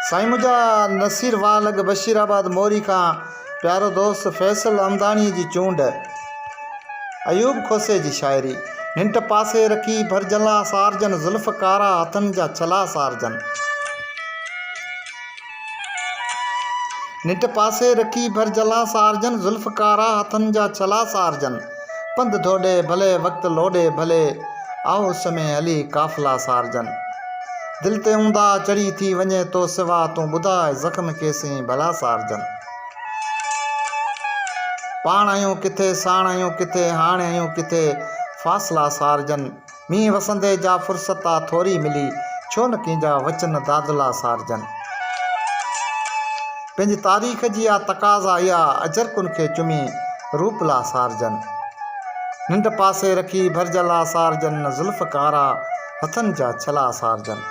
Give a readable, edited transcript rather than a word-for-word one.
साईं मुंहिंजा नसीर वाह लॻ बशीराबाद मोरी खां प्यारो दोस्त फैसल अमदाणी जी चूंड। अयूब खोसे जी शाइरी। निंट पासे रखी भरजला सारजन ज़ुल्फ़ कारा हथनि जा छला सारजन। निंट पासे रखी भरजला सारजन ज़ुल्फ़ कारा हथनि जा छला सारजन। पंध धोॾे भले वक़्तु लोॾे भले आओ समय हली काफ़िला सारजन। दिल ते ऊंदा चढ़ी थी वञे तो सिवा तूं ॿुधाए ज़ख़्म केसीं भला सारजन। पाण आहियूं किथे साण आहियूं किथे हाणे आहियूं किथे फ़ासिला सारजन। मींहुं वसंदे जा फ़ुर्सत थोरी मिली छो न कंहिंजा वचन दादला सारजन। पंहिंजी तारीख़ जी तक़ाज़ा इहा अजरकुन खे चुमी रूपला सारजन। निंड पासे रखी भरजला सारजन ज़ुल्फ़ कारा हथनि जा छला सारजन।